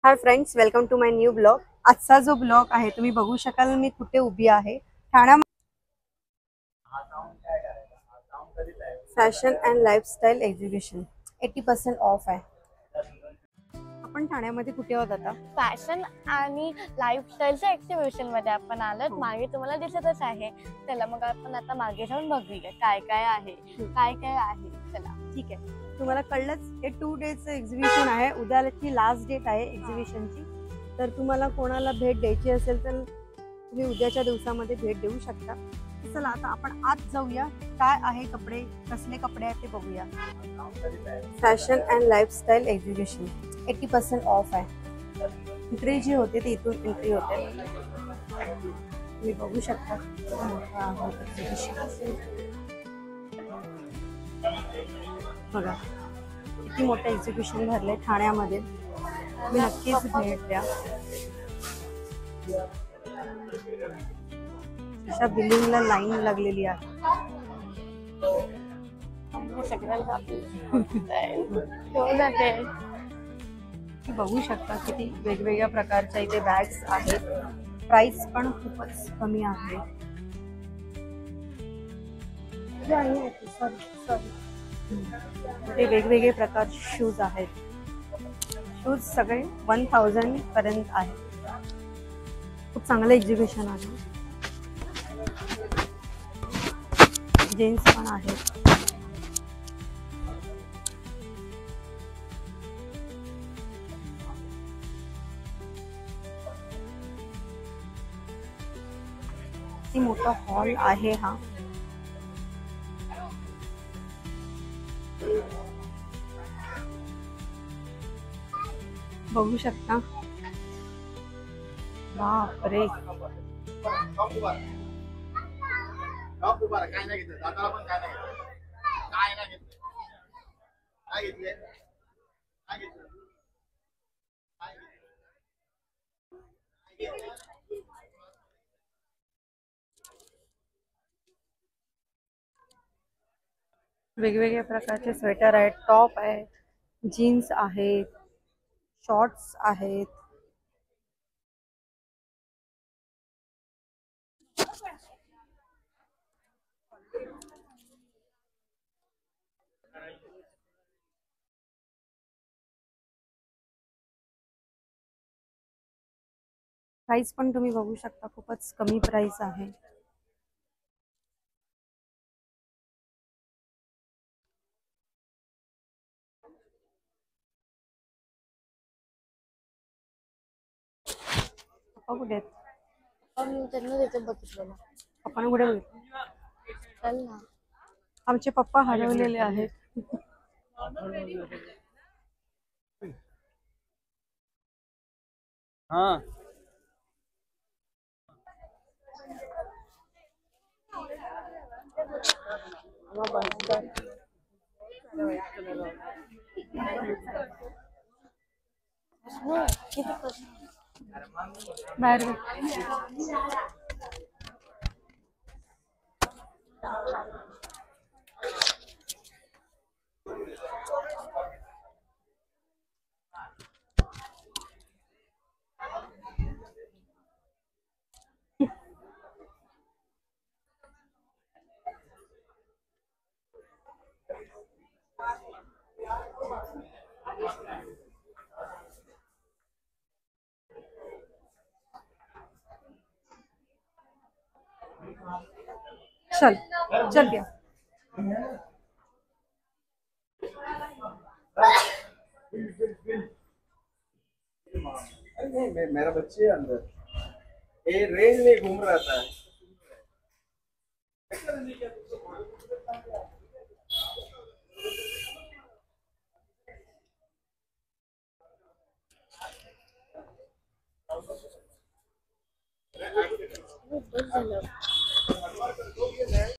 High friends, welcome to my new blog. आजचा जो blog आहे तुम्ही बघू शकाल मी कुठे उभी आहे। Thane fashion and lifestyle exhibition 80% off आहे। आपण ठाण्यामध्ये कुठे आहोत आता? फॅशन आणि लाईफस्टाईलच्या एक्झिबिशन मध्ये आपण आलोत। हो. मागे तुम्हाला दिसतच आहे। चला मग आपण आता मागे जाऊन बघूया काय काय आहे काय काय आहे। चला ठीक आहे, तुम्हाला कळलंच हे 2 डेजचं एक्झिबिशन आहे। उद्याची लास्ट डेट आहे एक्झिबिशनची। तर तुम्हाला कोणाला भेट द्यायची असेल तर तुम्ही उद्याच्या दिवसामध्ये भेट देऊ शकता। चला आता आपण आत जाऊया, काय आहे कपडे, कसले कपडे आहेत ते बघूया। Fashion and lifestyle exhibition 80% off आहे। एंट्री जी होते ती इथून एंट्री होते, तुम्ही बघू शकता। बघा किती मोठं एक्झिबिशन भरलंय ठाण्यामध्ये, तुम्ही नक्कीच भेट द्या। अशा बिल्डिंगला लाईन लागलेली आहे। बघू शकता किती वेगवेगळ्या प्रकारच्या इथे बॅग्स आहेत। प्राइस पण खूपच कमी आहे। ते वेगवेगळे प्रकारचे शूज आहेत। शूज सगळे 1000 पर्यंत आहेत। खूप चांगलं एक्झिबिशन आहे। जीन्स पण आहेत। किती मोठा हॉल आहे हा। बघू शकता, बापरे वेगवेगळ्या प्रकारचे स्वेटर आहेत, टॉप आहे, जीन्स आहेत, शॉर्ट्स आहेत। प्राइस पण तुम्ही बघू शकता, खूपच कमी प्राइस आहे। कुठे आहेत? त्यांना तिथे बघितलेलं आपण कुठे बघितलं? चल ना। आमचे पप्पा हरवलेले आहेत। हाँ बाहेर चल चल गया। नहीं, मेरा बच्चे अंदर ये रेंज में घूम रहा था। बस झालं।